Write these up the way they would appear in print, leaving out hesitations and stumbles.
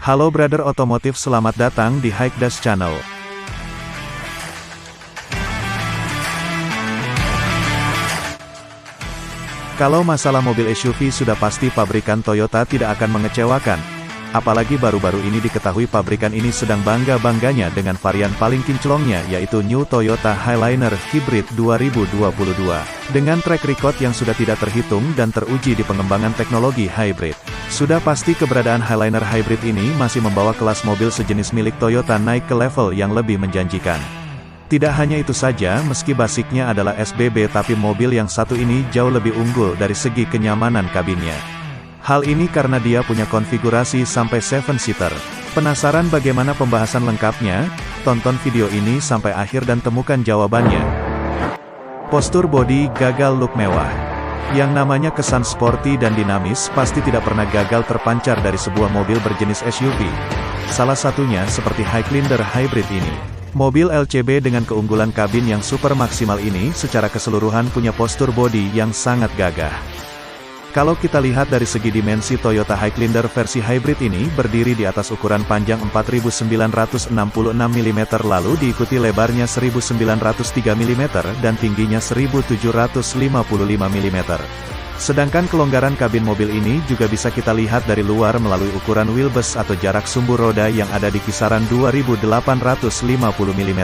Halo brother otomotif, selamat datang di Hikdas Channel. Kalau masalah mobil SUV sudah pasti pabrikan Toyota tidak akan mengecewakan. Apalagi baru-baru ini diketahui pabrikan ini sedang bangga-bangganya dengan varian paling kinclongnya, yaitu New Toyota Highliner Hybrid 2022. Dengan track record yang sudah tidak terhitung dan teruji di pengembangan teknologi hybrid. Sudah pasti keberadaan Highliner Hybrid ini masih membawa kelas mobil sejenis milik Toyota naik ke level yang lebih menjanjikan. Tidak hanya itu saja, meski basicnya adalah SBB, tapi mobil yang satu ini jauh lebih unggul dari segi kenyamanan kabinnya. Hal ini karena dia punya konfigurasi sampai 7-seater. Penasaran bagaimana pembahasan lengkapnya? Tonton video ini sampai akhir dan temukan jawabannya. Postur bodi gagal look mewah. Yang namanya kesan sporty dan dinamis pasti tidak pernah gagal terpancar dari sebuah mobil berjenis SUV. Salah satunya seperti Highlander Hybrid ini. Mobil LCB dengan keunggulan kabin yang super maksimal ini secara keseluruhan punya postur bodi yang sangat gagah. Kalau kita lihat dari segi dimensi, Toyota Highlander versi hybrid ini berdiri di atas ukuran panjang 4.966 mm, lalu diikuti lebarnya 1.903 mm dan tingginya 1.755 mm. Sedangkan kelonggaran kabin mobil ini juga bisa kita lihat dari luar melalui ukuran wheelbase atau jarak sumbu roda yang ada di kisaran 2.850 mm.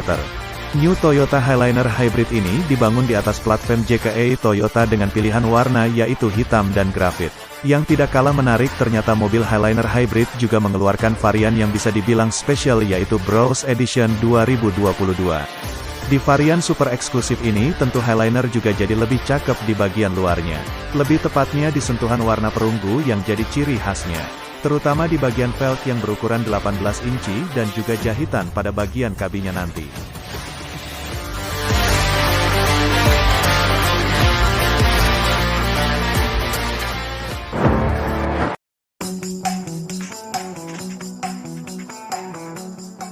New Toyota Highliner Hybrid ini dibangun di atas platform JKE Toyota dengan pilihan warna yaitu hitam dan grafit. Yang tidak kalah menarik, ternyata mobil Highliner Hybrid juga mengeluarkan varian yang bisa dibilang spesial, yaitu Browse Edition 2022. Di varian super eksklusif ini, tentu Highliner juga jadi lebih cakep di bagian luarnya. Lebih tepatnya di sentuhan warna perunggu yang jadi ciri khasnya. Terutama di bagian velg yang berukuran 18 inci dan juga jahitan pada bagian kabinnya nanti.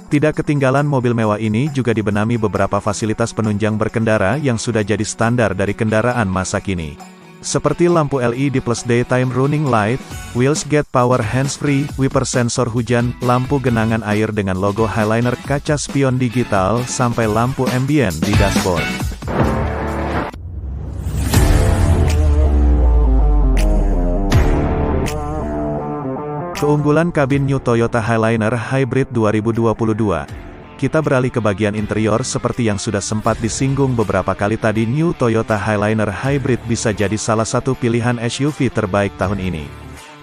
Tidak ketinggalan, mobil mewah ini juga dibenami beberapa fasilitas penunjang berkendara yang sudah jadi standar dari kendaraan masa kini. Seperti lampu LED plus daytime running light, wheels get power hands-free, wiper sensor hujan, lampu genangan air dengan logo Highliner, kaca spion digital, sampai lampu ambient di dashboard. Keunggulan kabin New Toyota Highliner Hybrid 2022. Kita beralih ke bagian interior. Seperti yang sudah sempat disinggung beberapa kali tadi, New Toyota Highliner Hybrid bisa jadi salah satu pilihan SUV terbaik tahun ini.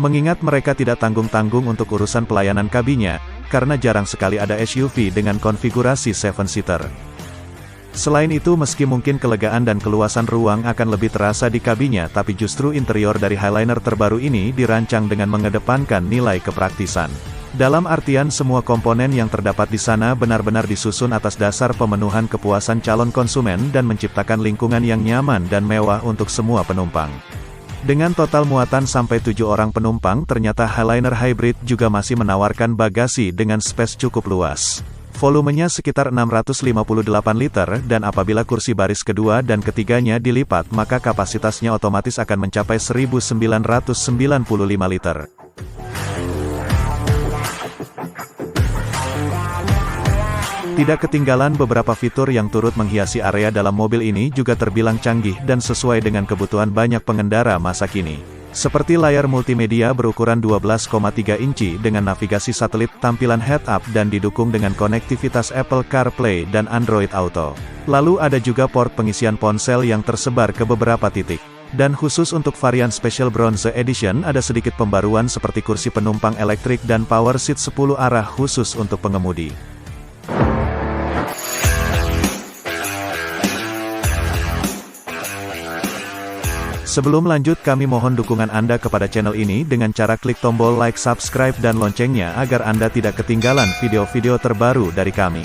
Mengingat mereka tidak tanggung-tanggung untuk urusan pelayanan kabinnya, karena jarang sekali ada SUV dengan konfigurasi 7-seater. Selain itu, meski mungkin kelegaan dan keluasan ruang akan lebih terasa di kabinnya, tapi justru interior dari Highliner terbaru ini dirancang dengan mengedepankan nilai kepraktisan. Dalam artian, semua komponen yang terdapat di sana benar-benar disusun atas dasar pemenuhan kepuasan calon konsumen dan menciptakan lingkungan yang nyaman dan mewah untuk semua penumpang. Dengan total muatan sampai 7 orang penumpang, ternyata Highliner Hybrid juga masih menawarkan bagasi dengan space cukup luas. Volumenya sekitar 658 liter, dan apabila kursi baris kedua dan ketiganya dilipat, maka kapasitasnya otomatis akan mencapai 1995 liter. Tidak ketinggalan, beberapa fitur yang turut menghiasi area dalam mobil ini juga terbilang canggih dan sesuai dengan kebutuhan banyak pengendara masa kini. Seperti layar multimedia berukuran 12,3 inci dengan navigasi satelit, tampilan head-up dan didukung dengan konektivitas Apple CarPlay dan Android Auto. Lalu ada juga port pengisian ponsel yang tersebar ke beberapa titik. Dan khusus untuk varian Special Bronze Edition ada sedikit pembaruan seperti kursi penumpang elektrik dan power seat 10 arah khusus untuk pengemudi. Sebelum lanjut, kami mohon dukungan Anda kepada channel ini dengan cara klik tombol like, subscribe, dan loncengnya agar Anda tidak ketinggalan video-video terbaru dari kami.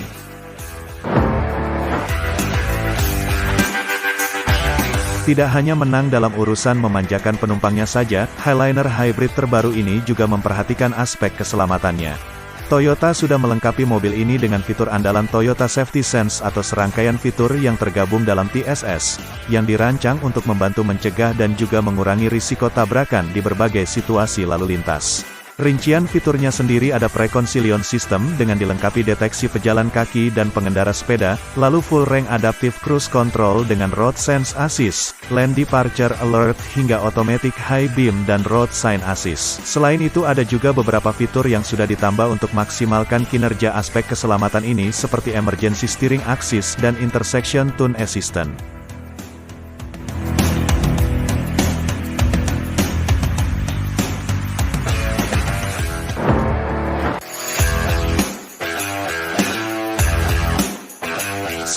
Tidak hanya menang dalam urusan memanjakan penumpangnya saja, Highliner Hybrid terbaru ini juga memperhatikan aspek keselamatannya. Toyota sudah melengkapi mobil ini dengan fitur andalan Toyota Safety Sense atau serangkaian fitur yang tergabung dalam TSS, yang dirancang untuk membantu mencegah dan juga mengurangi risiko tabrakan di berbagai situasi lalu lintas. Rincian fiturnya sendiri ada Preconsilion System dengan dilengkapi deteksi pejalan kaki dan pengendara sepeda, lalu full range adaptive cruise control dengan road sense assist, lane departure alert, hingga automatic high beam dan road sign assist. Selain itu ada juga beberapa fitur yang sudah ditambah untuk maksimalkan kinerja aspek keselamatan ini seperti emergency steering assist dan intersection tune assistant.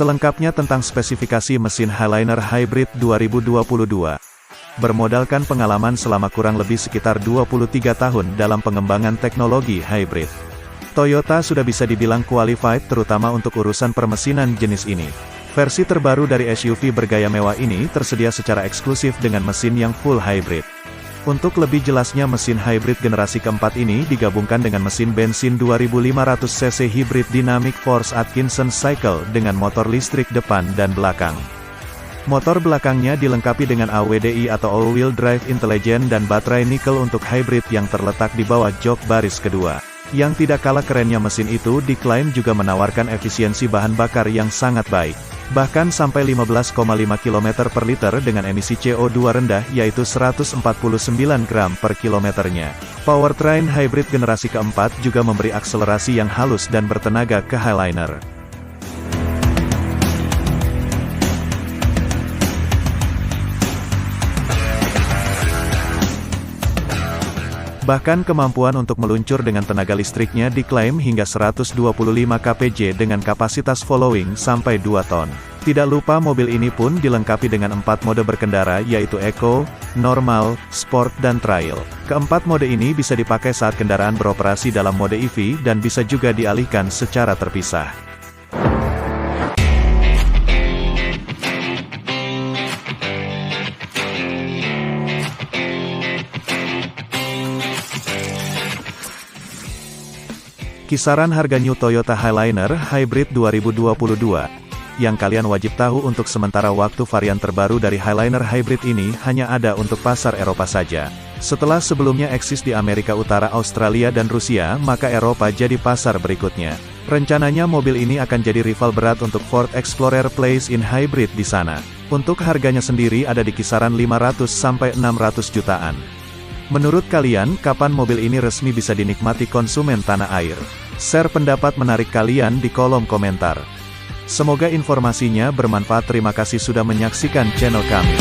Selengkapnya tentang spesifikasi mesin Highliner Hybrid 2022. Bermodalkan pengalaman selama kurang lebih sekitar 23 tahun dalam pengembangan teknologi hybrid, Toyota sudah bisa dibilang qualified terutama untuk urusan permesinan jenis ini. Versi terbaru dari SUV bergaya mewah ini tersedia secara eksklusif dengan mesin yang full hybrid. Untuk lebih jelasnya mesin hybrid generasi keempat ini digabungkan dengan mesin bensin 2500 cc hybrid Dynamic Force Atkinson Cycle dengan motor listrik depan dan belakang. Motor belakangnya dilengkapi dengan AWDI atau All-Wheel Drive Intelligent dan baterai nikel untuk hybrid yang terletak di bawah jok baris kedua. Yang tidak kalah kerennya mesin itu diklaim juga menawarkan efisiensi bahan bakar yang sangat baik. Bahkan sampai 15,5 km per liter dengan emisi CO2 rendah yaitu 149 gram per kilometernya. Powertrain hybrid generasi keempat juga memberi akselerasi yang halus dan bertenaga ke Highliner. Bahkan kemampuan untuk meluncur dengan tenaga listriknya diklaim hingga 125 kpj dengan kapasitas following sampai 2 ton. Tidak lupa mobil ini pun dilengkapi dengan 4 mode berkendara yaitu Eco, Normal, Sport dan Trail. Keempat mode ini bisa dipakai saat kendaraan beroperasi dalam mode EV dan bisa juga dialihkan secara terpisah. Kisaran harga new Toyota Highliner Hybrid 2022. Yang kalian wajib tahu untuk sementara waktu varian terbaru dari Highliner Hybrid ini hanya ada untuk pasar Eropa saja. Setelah sebelumnya eksis di Amerika Utara, Australia dan Rusia, maka Eropa jadi pasar berikutnya. Rencananya mobil ini akan jadi rival berat untuk Ford Explorer Plug-in Hybrid di sana. Untuk harganya sendiri ada di kisaran 500 sampai 600 jutaan. Menurut kalian, kapan mobil ini resmi bisa dinikmati konsumen tanah air? Share pendapat menarik kalian di kolom komentar. Semoga informasinya bermanfaat. Terima kasih sudah menyaksikan channel kami.